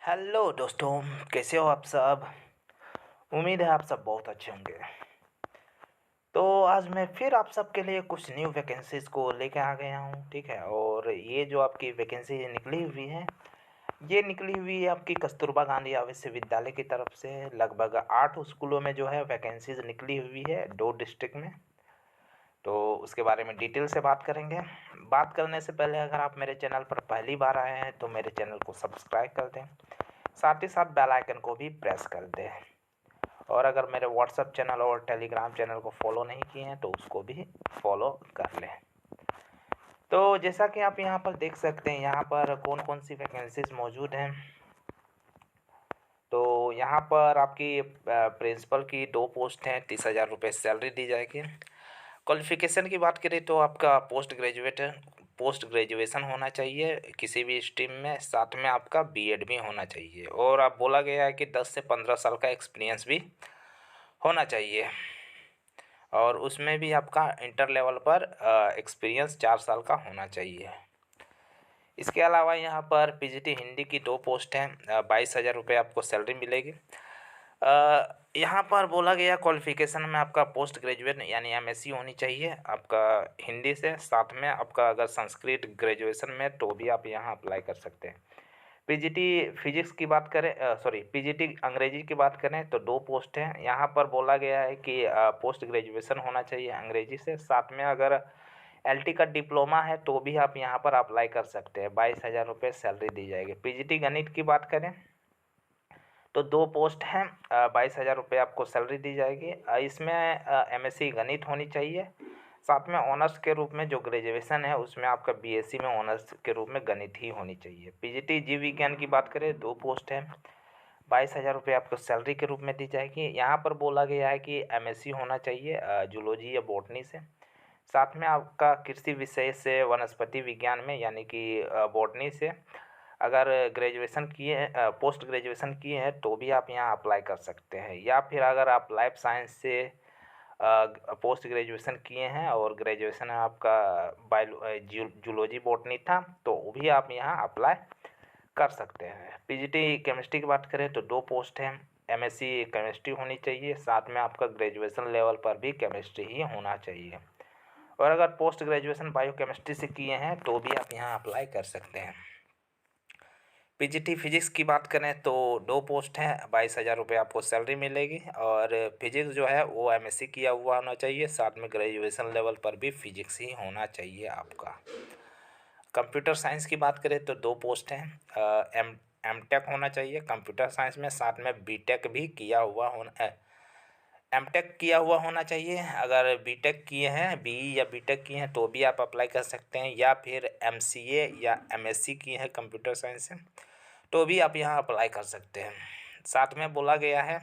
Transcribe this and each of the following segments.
Hello दोस्तों, कैसे हो आप सब। उम्मीद है आप सब बहुत अच्छे होंगे। तो आज मैं फिर आप सबके लिए कुछ न्यू वैकेंसीज़ को लेके आ गया हूँ, ठीक है। और ये जो आपकी वैकेंसी निकली हुई है, ये निकली हुई है आपकी कस्तूरबा गांधी आवासीय विद्यालय की तरफ से। लगभग 8 स्कूलों में जो है वैकेंसीज़ निकली हुई है, 2 डिस्ट्रिक्ट में। तो उसके बारे में डिटेल से बात करेंगे। बात करने से पहले अगर आप मेरे चैनल पर पहली बार आए हैं तो मेरे चैनल को सब्सक्राइब कर दें, साथ ही साथ बेल आइकन को भी प्रेस कर दें। और अगर मेरे व्हाट्सएप चैनल और टेलीग्राम चैनल को फॉलो नहीं किए हैं तो उसको भी फॉलो कर लें। तो जैसा कि आप यहाँ पर देख सकते हैं, यहाँ पर कौन कौन सी वैकेंसीज मौजूद हैं। तो यहाँ पर आपकी प्रिंसिपल की 2 पोस्ट हैं, 30,000 रुपये सैलरी दी जाएगी। क्वालिफ़िकेशन की बात करें तो आपका पोस्ट ग्रेजुएशन होना चाहिए किसी भी स्ट्रीम में, साथ में आपका बीएड भी होना चाहिए। और आप बोला गया है कि 10 से 15 साल का एक्सपीरियंस भी होना चाहिए। और उसमें भी आपका इंटर लेवल पर एक्सपीरियंस 4 साल का होना चाहिए। इसके अलावा यहाँ पर पीजीटी हिंदी की 2 पोस्ट हैं, 22,000 रुपये आपको सैलरी मिलेगी। यहाँ पर बोला गया क्वालिफ़िकेशन में आपका पोस्ट ग्रेजुएट यानी एमएससी होनी चाहिए आपका हिंदी से, साथ में आपका अगर संस्कृत ग्रेजुएशन में तो भी आप यहाँ अप्लाई कर सकते हैं। पीजीटी फिजिक्स की बात करें, पीजीटी अंग्रेजी की बात करें तो 2 पोस्ट हैं। यहाँ पर बोला गया है कि पोस्ट ग्रेजुएशन होना चाहिए अंग्रेजी से, साथ में अगर एलटी का डिप्लोमा है तो भी आप यहाँ पर अप्लाई कर सकते हैं। 22,000 रुपये सैलरी दी जाएगी। पीजीटी गणित की बात करें तो 2 पोस्ट हैं, 22,000 रुपये आपको सैलरी दी जाएगी। इसमें एमएससी गणित होनी चाहिए, साथ में ऑनर्स के रूप में जो ग्रेजुएशन है उसमें आपका बीएससी में ऑनर्स के रूप में गणित ही होनी चाहिए। पीजीटी जीव विज्ञान की बात करें 2 पोस्ट हैं, 22,000 रुपये आपको सैलरी के रूप में दी जाएगी। यहाँ पर बोला गया है कि एमएससी होना चाहिए जूलॉजी या बॉटनी से, साथ में आपका कृषि विषय से वनस्पति विज्ञान में यानी कि बॉटनी से अगर ग्रेजुएशन किए हैं, पोस्ट ग्रेजुएशन किए हैं तो भी आप यहाँ अप्लाई कर सकते हैं। या फिर अगर आप लाइफ साइंस से पोस्ट ग्रेजुएशन किए हैं और ग्रेजुएशन आपका जूलॉजी बॉटनी था तो भी आप यहाँ अप्लाई कर सकते हैं। पीजीटी केमिस्ट्री की बात करें तो 2 पोस्ट हैं, एमएससी केमिस्ट्री होनी चाहिए, साथ में आपका ग्रेजुएशन लेवल पर भी केमिस्ट्री ही होना चाहिए। और अगर पोस्ट ग्रेजुएशन बायोकेमिस्ट्री से किए हैं तो भी आप यहाँ अप्लाई कर सकते हैं। पीजीटी फिजिक्स की बात करें तो 2 पोस्ट हैं, 22,000 रुपये आपको सैलरी मिलेगी। और फिजिक्स जो है वो एमएससी किया हुआ होना चाहिए, साथ में ग्रेजुएशन लेवल पर भी फिजिक्स ही होना चाहिए आपका। कंप्यूटर साइंस की बात करें तो 2 पोस्ट हैं, एमटेक होना चाहिए कंप्यूटर साइंस में, साथ में बीटेक भी किया हुआ होना एमटेक किया हुआ होना चाहिए। अगर बीटेक किए हैं, बीई या बीटेक किए हैं तो भी आप अप्लाई कर सकते हैं, या फिर एमसीए या एमएससी किए हैं कंप्यूटर साइंस से तो भी आप यहाँ अप्लाई कर सकते हैं। साथ में बोला गया है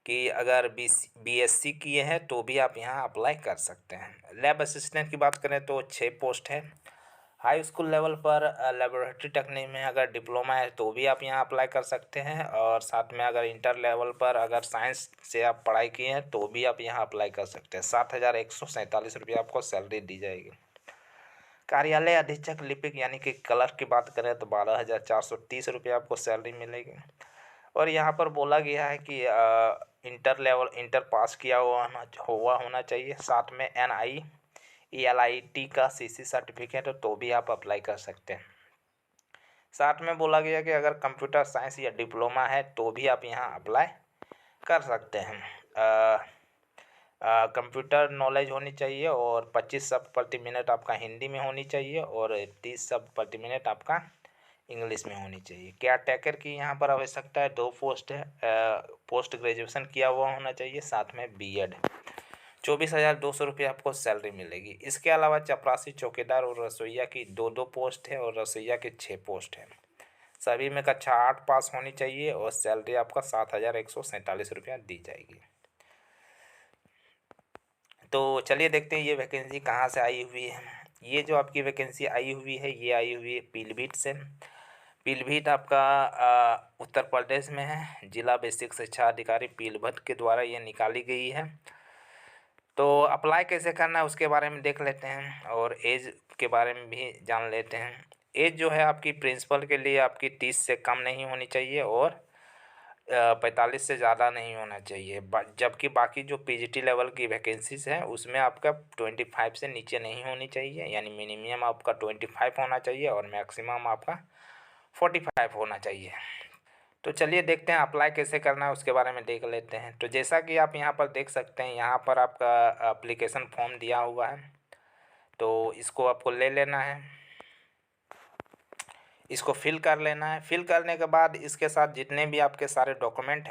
कि अगर बीएससी किए हैं तो भी आप यहाँ अप्लाई कर सकते हैं। लैब असिस्टेंट की बात करें तो 6 पोस्ट है। हाई स्कूल लेवल पर लेबोरेटरी टेक्निक में अगर डिप्लोमा है तो भी आप यहाँ अप्लाई कर सकते हैं, और साथ में अगर इंटर लेवल पर अगर साइंस से आप पढ़ाई किए हैं तो भी आप यहाँ अप्लाई कर सकते हैं। 7,147 रुपये आपको सैलरी दी जाएगी। कार्यालय अधीक्षक लिपिक यानी कि क्लर्क की बात करें तो 12,430 रुपये आपको सैलरी मिलेगी। और यहाँ पर बोला गया है कि इंटर पास किया हुआ होना चाहिए, साथ में एलआईटी का सीसी सर्टिफिकेट तो भी आप अप्लाई कर सकते हैं। साथ में बोला गया कि अगर कंप्यूटर साइंस या डिप्लोमा है तो भी आप यहाँ अप्लाई कर सकते हैं। कंप्यूटर नॉलेज होनी चाहिए और 25 शब्द प्रति मिनट आपका हिंदी में होनी चाहिए और 30 शब्द प्रति मिनट आपका इंग्लिश में होनी चाहिए। केयर टेकर की यहाँ पर आवश्यकता है, 2 पोस्ट है, पोस्ट ग्रेजुएशन किया हुआ होना चाहिए, साथ में बीएड। 24,200 रुपये आपको सैलरी मिलेगी। इसके अलावा चपरासी, चौकीदार और रसोइया की 2 पोस्ट है और रसोइया की 6 पोस्ट है। सभी में कक्षा 8 पास होनी चाहिए और सैलरी आपका 7,147 रुपया दी जाएगी। तो चलिए देखते हैं ये वैकेंसी कहाँ से आई हुई है। ये जो आपकी वैकेंसी आई हुई है ये आई हुई है पीलीभीत से। पीलीभीत आपका उत्तर प्रदेश में है। जिला बेसिक शिक्षा अधिकारी पीलीभीत के द्वारा ये निकाली गई है। तो अप्लाई कैसे करना है उसके बारे में देख लेते हैं और एज के बारे में भी जान लेते हैं। एज जो है आपकी प्रिंसिपल के लिए आपकी 30 से कम नहीं होनी चाहिए और 45 से ज़्यादा नहीं होना चाहिए। जबकि बाकी जो पीजीटी लेवल की वैकेंसीज हैं उसमें आपका 25 से नीचे नहीं होनी चाहिए, यानी मिनिमम आपका 25 होना चाहिए और मैक्सिमम आपका 45 होना चाहिए। तो चलिए देखते हैं अप्लाई कैसे करना है, उसके बारे में देख लेते हैं। तो जैसा कि आप यहाँ पर देख सकते हैं, यहाँ पर आपका एप्लीकेशन फॉर्म दिया हुआ है, तो इसको आपको ले लेना है, इसको फिल कर लेना है। फिल करने के बाद इसके साथ जितने भी आपके सारे डॉक्यूमेंट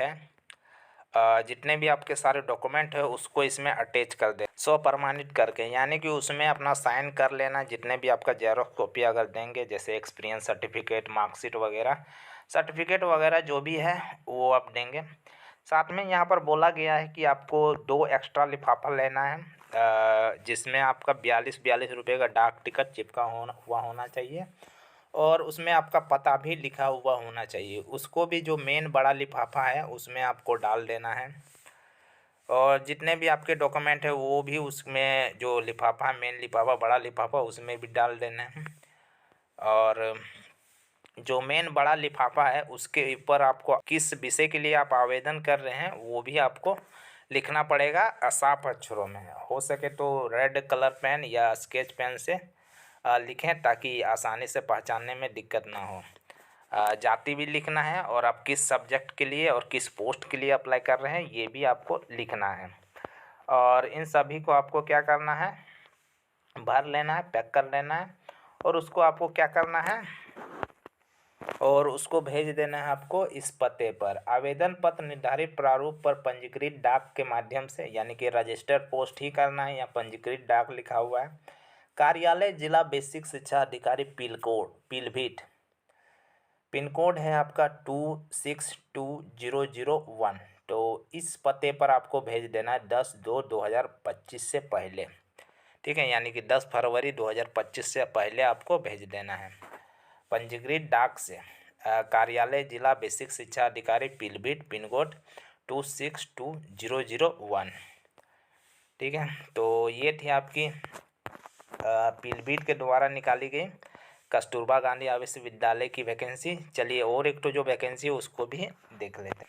हैं उसको इसमें अटैच कर दे, प्रमाणित करके, यानी कि उसमें अपना साइन कर लेना। जितने भी आपका जेरॉक्स कॉपी अगर देंगे, जैसे एक्सपीरियंस सर्टिफिकेट, मार्कशीट वगैरह, सर्टिफिकेट वगैरह जो भी है वो आप देंगे। साथ में यहाँ पर बोला गया है कि आपको 2 एक्स्ट्रा लिफाफा लेना है, जिसमें आपका 42 रुपये का डाक टिकट चिपका होना चाहिए और उसमें आपका पता भी लिखा हुआ होना चाहिए। उसको भी जो मेन बड़ा लिफाफा है उसमें आपको डाल देना है और जितने भी आपके डॉक्यूमेंट है वो भी उसमें, जो लिफाफा मेन लिफाफा बड़ा लिफाफा उसमें भी डाल देना है। और जो मेन बड़ा लिफाफा है उसके ऊपर आपको किस विषय के लिए आप आवेदन कर रहे हैं वो भी आपको लिखना पड़ेगा साफ अक्षरों में। हो सके तो रेड कलर पेन या स्केच पेन से लिखें ताकि आसानी से पहचानने में दिक्कत ना हो। जाति भी लिखना है और आप किस सब्जेक्ट के लिए और किस पोस्ट के लिए अप्लाई कर रहे हैं ये भी आपको लिखना है। और इन सभी को आपको क्या करना है, भर लेना है, पैक कर लेना है और उसको आपको क्या करना है, और उसको भेज देना है आपको इस पते पर। आवेदन पत्र निर्धारित प्रारूप पर पंजीकृत डाक के माध्यम से, यानी कि रजिस्टर्ड पोस्ट ही करना है या पंजीकृत डाक लिखा हुआ है। कार्यालय जिला बेसिक शिक्षा अधिकारी पीलभीत, पिन कोड है आपका 262001। तो इस पते पर आपको भेज देना है 10/2/2025 से पहले, ठीक है, यानी कि 10 फरवरी 2025 से पहले आपको भेज देना है पंजीकृत डाक से। कार्यालय जिला बेसिक शिक्षा अधिकारी पीलभीत, पिन कोड 262001, ठीक है। तो ये थी आपकी पीलभीत के द्वारा निकाली गई कस्तूरबा गांधी आवासीय विद्यालय की वैकेंसी। चलिए और एक तो जो वैकेंसी है उसको भी देख लेते हैं।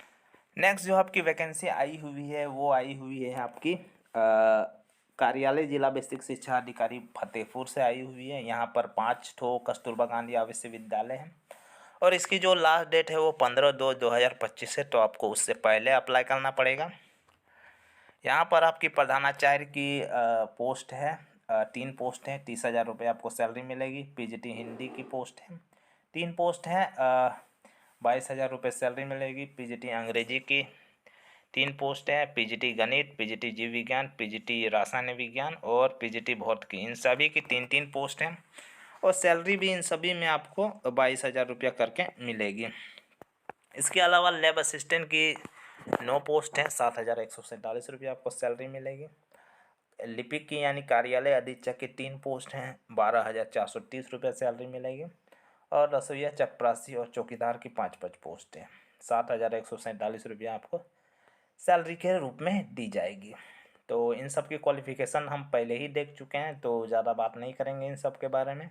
नेक्स्ट जो आपकी वैकेंसी आई हुई है वो आई हुई है आपकी कार्यालय जिला बेसिक शिक्षा अधिकारी फतेहपुर से आई हुई है। यहाँ पर 5 ठो कस्तूरबा गांधी आवासीय विद्यालय है और इसकी जो लास्ट डेट है वो 15/2/2025 है, तो आपको उससे पहले अप्लाई करना पड़ेगा। यहाँ पर आपकी प्रधानाचार्य की पोस्ट है, 3 पोस्ट हैं, 30,000 रुपये आपको सैलरी मिलेगी। पीजीटी हिंदी की पोस्ट है, 3 पोस्ट हैं, 22,000 रुपये सैलरी मिलेगी। पीजीटी अंग्रेजी की 3 पोस्ट हैं, पीजीटी गणित, पीजीटी जीव विज्ञान, पीजीटी रसायन विज्ञान और पीजीटी भौतिकी, इन सभी की 3-3 पोस्ट हैं और सैलरी भी इन सभी में आपको 22,000 रुपया करके मिलेगी। इसके अलावा लैब असिस्टेंट की 9 पोस्ट हैं, 7,147 रुपये आपको सैलरी मिलेगी। लिपिक की यानी कार्यालय अधीक्षक की 3 पोस्ट हैं, 12,430 रुपये सैलरी मिलेगी। और रसोईया, चपरासी और चौकीदार की 5-5 पोस्ट हैं, 7,147 रुपये आपको सैलरी के रूप में दी जाएगी। तो इन सब की क्वालिफ़िकेशन हम पहले ही देख चुके हैं, तो ज़्यादा बात नहीं करेंगे इन सब के बारे में।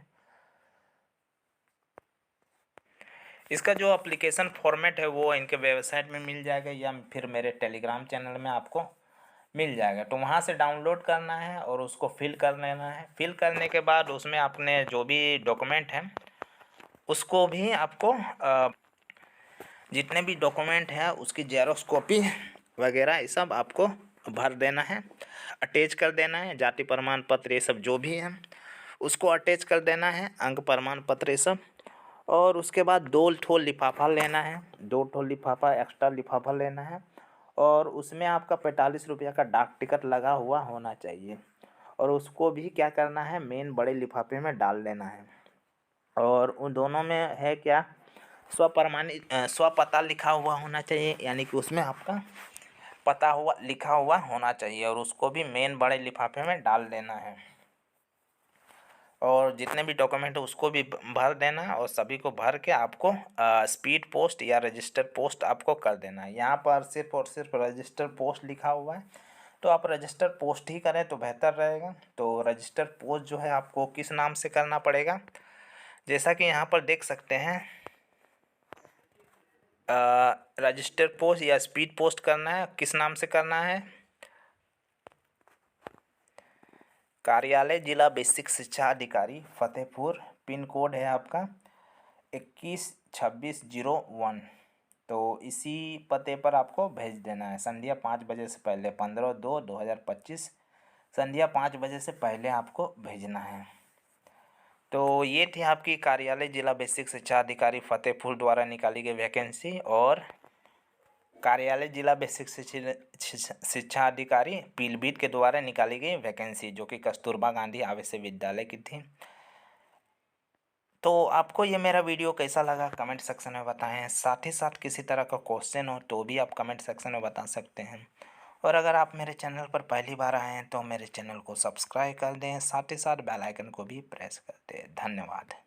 इसका जो एप्लीकेशन फॉर्मेट है वो इनके वेबसाइट में मिल जाएगा या फिर मेरे टेलीग्राम चैनल में आपको मिल जाएगा। तो वहाँ से डाउनलोड करना है और उसको फिल कर लेना है। फिल करने के बाद उसमें आपने जो भी डॉक्यूमेंट हैं उसको भी आपको जितने भी डॉक्यूमेंट हैं उसकी जेरॉक्स कॉपी वगैरह ये सब आपको भर देना है, अटैच कर देना है। जाति प्रमाण पत्र ये सब जो भी है उसको अटैच कर देना है, अंक प्रमाण पत्र ये सब। और उसके बाद 2 ठो लिफाफा लेना है, 2 ठो लिफाफा एक्स्ट्रा लिफाफा लेना है और उसमें आपका 45 रुपये का डाक टिकट लगा हुआ होना चाहिए और उसको भी क्या करना है, मेन बड़े लिफाफे में डाल देना है। और उन दोनों में है क्या, स्वप्रमाणित स्वपता लिखा हुआ होना चाहिए, यानी कि उसमें आपका पता हुआ लिखा हुआ होना चाहिए और उसको भी मेन बड़े लिफाफे में डाल देना है। और जितने भी डॉक्यूमेंट है उसको भी भर देना है और सभी को भर के आपको स्पीड पोस्ट या रजिस्टर पोस्ट आपको कर देना है। यहाँ पर सिर्फ और सिर्फ रजिस्टर पोस्ट लिखा हुआ है, तो आप रजिस्टर पोस्ट ही करें तो बेहतर रहेगा। तो रजिस्टर पोस्ट जो है आपको किस नाम से करना पड़ेगा, जैसा कि यहाँ पर देख सकते हैं, रजिस्टर पोस्ट या स्पीड पोस्ट करना है, किस नाम से करना है? कार्यालय जिला बेसिक शिक्षा अधिकारी फतेहपुर, पिन कोड है आपका 212601। तो इसी पते पर आपको भेज देना है संध्या 5 बजे से पहले, 15/2/2025 संध्या 5 बजे से पहले आपको भेजना है। तो ये थी आपकी कार्यालय जिला बेसिक शिक्षा अधिकारी फतेहपुर द्वारा निकाली गई वैकेंसी और कार्यालय जिला बेसिक शिक्षा अधिकारी पीलीभीत के द्वारा निकाली गई वैकेंसी, जो कि कस्तूरबा गांधी आवासीय विद्यालय की थी। तो आपको ये मेरा वीडियो कैसा लगा कमेंट सेक्शन में बताएं। साथ ही साथ किसी तरह का क्वेश्चन हो तो भी आप कमेंट सेक्शन में बता सकते हैं। और अगर आप मेरे चैनल पर पहली बार आए हैं तो मेरे चैनल को सब्सक्राइब कर दें, साथ ही साथ बेल आइकन को भी प्रेस कर दें। धन्यवाद।